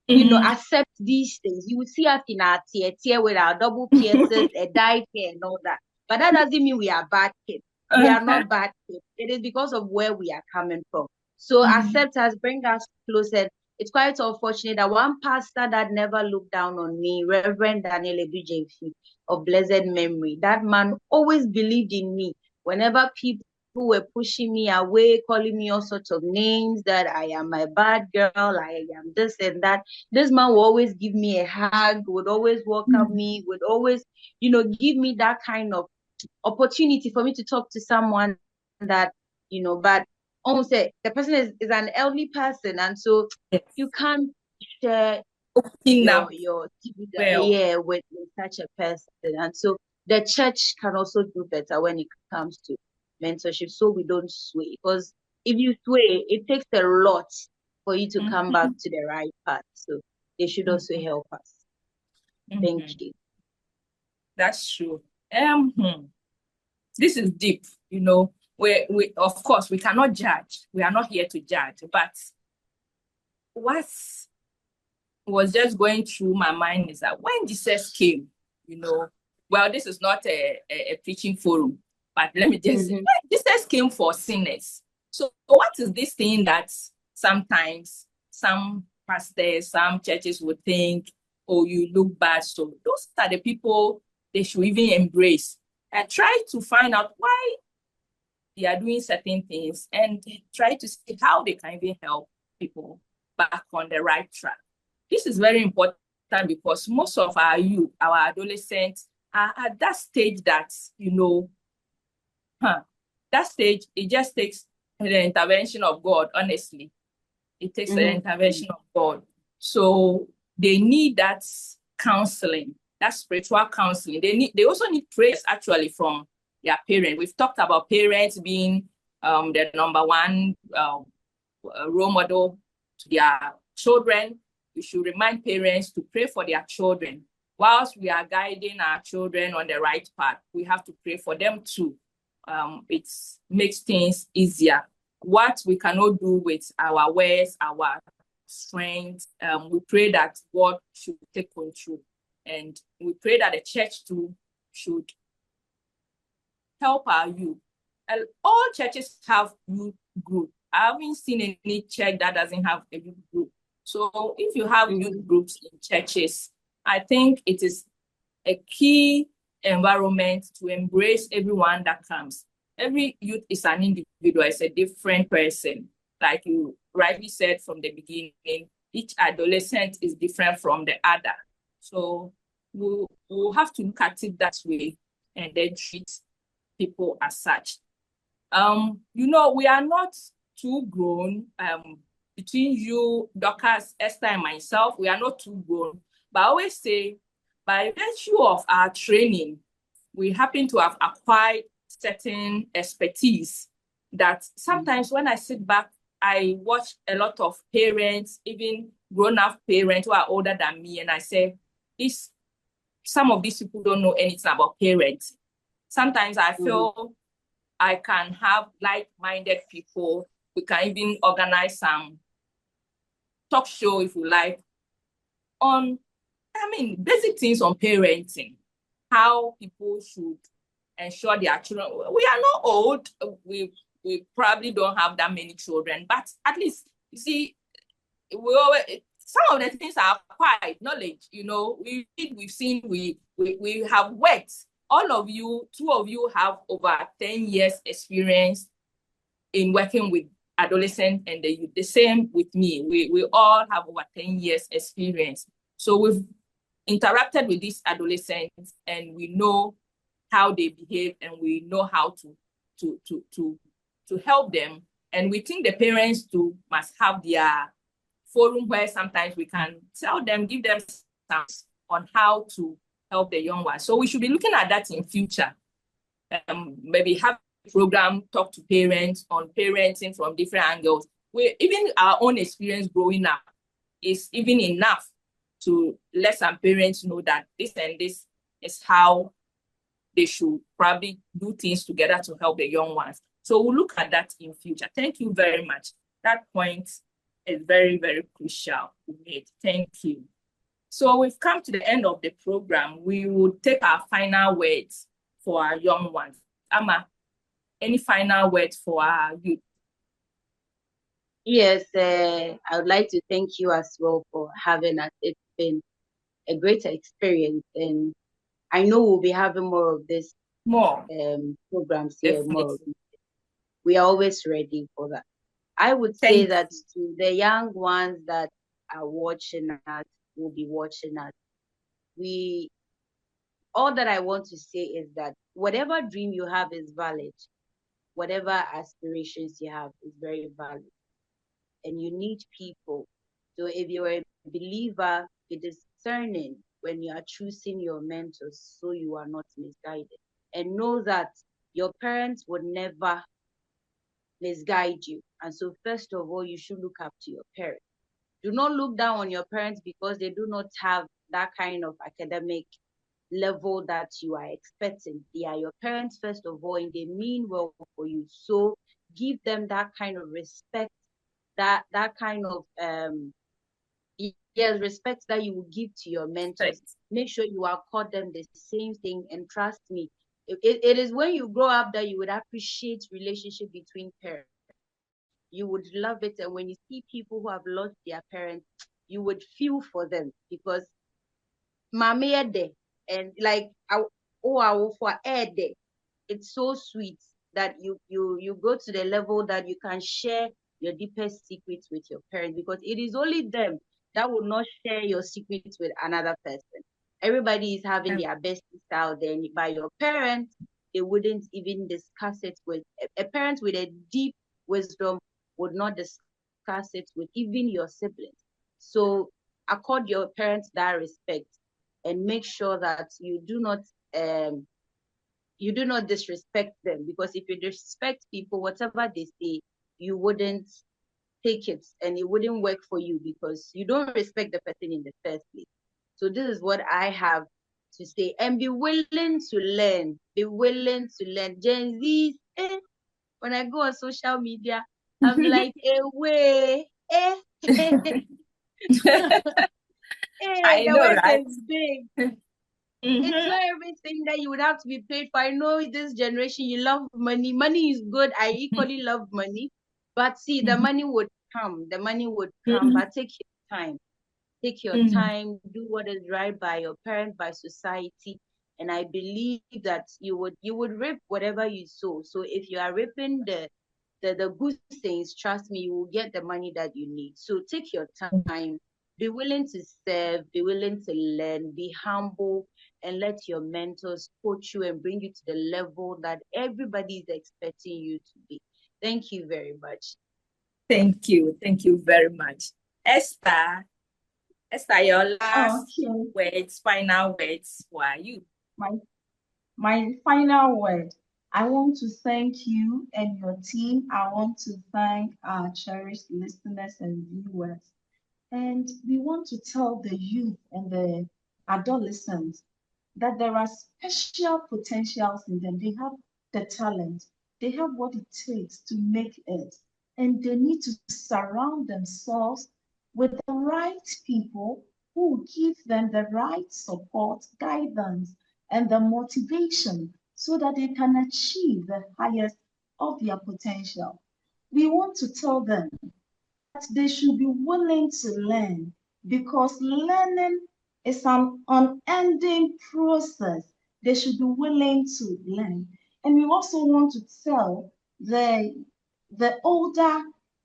Accept these things. You will see us in our tier with our double piercings, a dyed hair and all that. But that doesn't mean we are bad kids. We are not bad kids. It is because of where we are coming from. So accept us, bring us closer. it's quite unfortunate that one pastor that never looked down on me, Reverend Daniel Edujefi of blessed memory, that man always believed in me. Whenever people were pushing me away, calling me all sorts of names, that I am a bad girl, I am this and that, this man will always give me a hug, would always welcome me, would always, give me that kind of opportunity for me to talk to someone that, but almost say the person is an elderly person, and so Yes. you can't share your with such a person. And so the church can also do better when it comes to mentorship, so we don't sway. Because if you sway, it takes a lot for you to come back to the right path. So they should also help us. Thank you. That's true. This is deep, we of course we cannot judge. We are not here to judge, but what was just going through my mind is that when Jesus came, well, this is not a preaching forum, but let me just say, when Jesus came for sinners. So what is this thing that sometimes some pastors, some churches would think, oh, you look bad? So those are the people they should even embrace and try to find out why they are doing certain things and try to see how they can even help people back on the right track. This is very important because most of our youth, our adolescents, are at that stage that, that stage, it just takes the intervention of God, honestly. It takes the intervention of God. So they need that counseling, that spiritual counseling. They also need prayers actually from their parents. We've talked about parents being the number one role model to their children. We should remind parents to pray for their children. Whilst we are guiding our children on the right path, we have to pray for them too. It makes things easier. What we cannot do with our words, our strength, we pray that God should take control. And we pray that the church too should help our youth. And all churches have youth group. I haven't seen any church that doesn't have a youth group. So if you have youth groups in churches, I think it is a key environment to embrace everyone that comes. Every youth is an individual, it's a different person. Like you rightly said from the beginning, each adolescent is different from the other. So we'll have to look at it that way and then treat people as such. We are not too grown. Between you, Dorcas, Esther, and myself, we are not too grown. But I always say, by virtue of our training, we happen to have acquired certain expertise that sometimes when I sit back, I watch a lot of parents, even grown-up parents who are older than me, and I say, some of these people don't know anything about parenting. Sometimes I feel I can have like-minded people. We can even organize some talk show, if you like, on, basic things on parenting, how people should ensure their children. We are not old. We probably don't have that many children, but at least, you see, some of the things are quite knowledge. We've seen, we have worked. All of you, two of you have over 10 years experience in working with adolescents and the youth. The same with me. We all have over 10 years experience. So we've interacted with these adolescents and we know how they behave and we know how to help them. And we think the parents too must have their forum where sometimes we can tell them, give them some on how to help the young ones. So we should be looking at that in future. Maybe have a program, talk to parents on parenting from different angles. Even our own experience growing up is even enough to let some parents know that this and this is how they should probably do things together to help the young ones. So we'll look at that in future. Thank you very much. That point is very, very crucial to me. Thank you. So we've come to the end of the program. We will take our final words for our young ones. Amma, any final words for our youth? Yes, I would like to thank you as well for having us. It's been a great experience, and I know we'll be having more of this More, programs here, more of definitely. it. We are always ready for that. I would say Thank that you. to the young ones that are watching us, will be watching us, we all that I want to say is that whatever dream you have is valid, whatever aspirations you have is very valid, and you need people. So if you're a believer, be discerning when you are choosing your mentors so you are not misguided. And know that your parents would never misguide you. And so, first of all, you should look up to your parents. Do not look down on your parents because they do not have that kind of academic level that you are expecting. They are your parents, first of all, and they mean well for you. So give them that kind of respect, that kind of yes, respect that you will give to your mentors. Respect. Make sure you accord them the same thing, and trust me, it is when you grow up that you would appreciate relationship between parents. You would love it, and when you see people who have lost their parents, you would feel for them because mommy ede, and like I will for ede. It's so sweet that you go to the level that you can share your deepest secrets with your parents, because it is only them that will not share your secrets with another person. Everybody is having Um, their best style. Then by your parents, they wouldn't even discuss it with a parent with a deep wisdom would not discuss it with even your siblings. So accord your parents that respect, and make sure that um you do not disrespect them, because if you disrespect people, whatever they say, you wouldn't take it, and it wouldn't work for you because you don't respect the person in the first place. So this is what I have to say, and be willing to learn. Be willing to learn. Gen Z, when I go on social media, I'm like, way, I the know, work right? is big. It's Mm-hmm. not everything that you would have to be paid for. I know this generation, you love money. Money is good. I equally love money. But see, the Mm-hmm. money would come. The money would come. Mm-hmm. But take your time. Take your Mm-hmm. time. Do what is right by your parents, by society. And I believe that you would reap whatever you sow. So if you are reaping the good things, trust me, you will get the money that you need. So take your time, be willing to serve, be willing to learn, be humble, and let your mentors coach you and bring you to the level that everybody is expecting you to be. Thank you very much. Thank you. Thank you very much. Esther, your last Okay, words, final words, who are you? my my final word. I want to thank you and your team. I want to thank our cherished listeners and viewers. And we want to tell the youth and the adolescents that there are special potentials in them. They have the talent, they have what it takes to make it, and they need to surround themselves with the right people who will give them the right support, guidance, and the motivation so that they can achieve the highest of their potential. We want to tell them that they should be willing to learn because learning is an unending process. They should be willing to learn. And we also want to tell the older,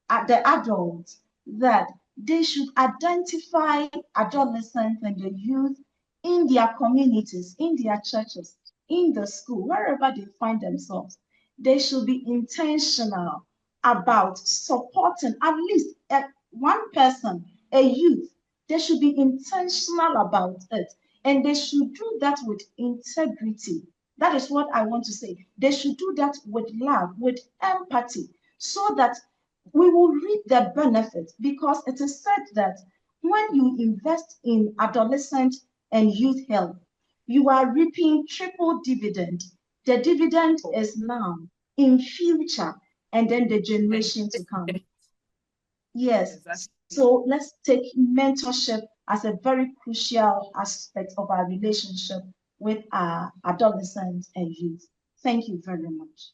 the adults that they should identify adolescents and the youth in their communities, in their churches, in the school, wherever they find themselves. They should be intentional about supporting at least one person, a youth. They should be intentional about it, and they should do that with integrity. That is what I want to say. They should do that with love, with empathy, so that we will reap the benefits, because it is said that when you invest in adolescent and youth health, you are reaping triple dividend. The dividend Oh, is now, in future, and then the and generation to come. Yes. exactly. So let's take mentorship as a very crucial aspect of our relationship with our adolescents and youth. Thank you very much.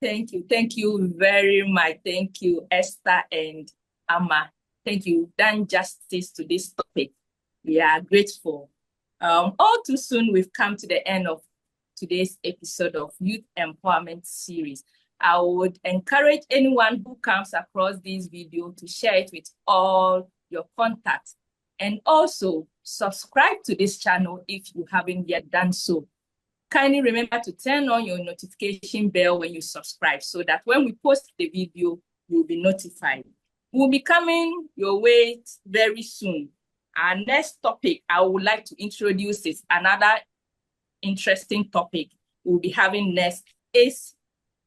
Thank you. Thank you very much. Thank you, Esther and Amma. Thank you. Done justice to this topic. We are grateful. All too soon, we've come to the end of today's episode of Youth Empowerment Series. I would encourage anyone who comes across this video to share it with all your contacts. And also subscribe to this channel if you haven't yet done so. Kindly remember to turn on your notification bell when you subscribe so that when we post the video, you'll be notified. We'll be coming your way very soon. Our next topic I would like to introduce is another interesting topic we'll be having next is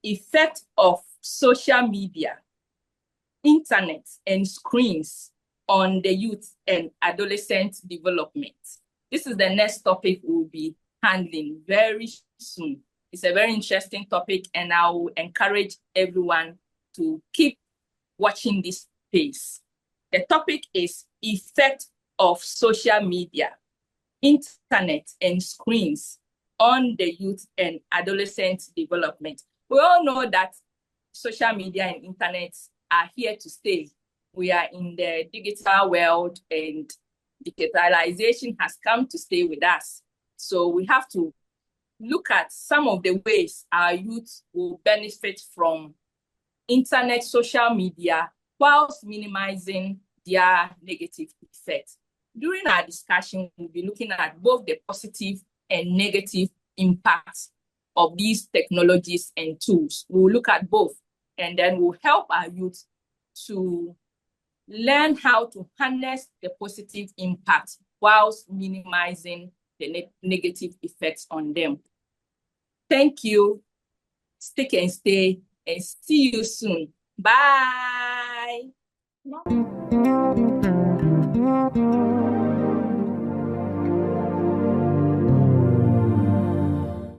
effect of social media, internet, and screens on the youth and adolescent development. This is the next topic we'll be handling very soon. It's a very interesting topic, and I will encourage everyone to keep watching this space. The topic is effect of social media, internet, and screens on the youth and adolescent development. We all know that social media and internet are here to stay. We are in the digital world, and digitalization has come to stay with us. So we have to look at some of the ways our youth will benefit from internet, social media, whilst minimizing their negative effects. During our discussion, we'll be looking at both the positive and negative impacts of these technologies and tools. We'll look at both, and then we'll help our youth to learn how to harness the positive impact whilst minimizing the negative effects on them. Thank you. Stick and stay, and see you soon. Bye.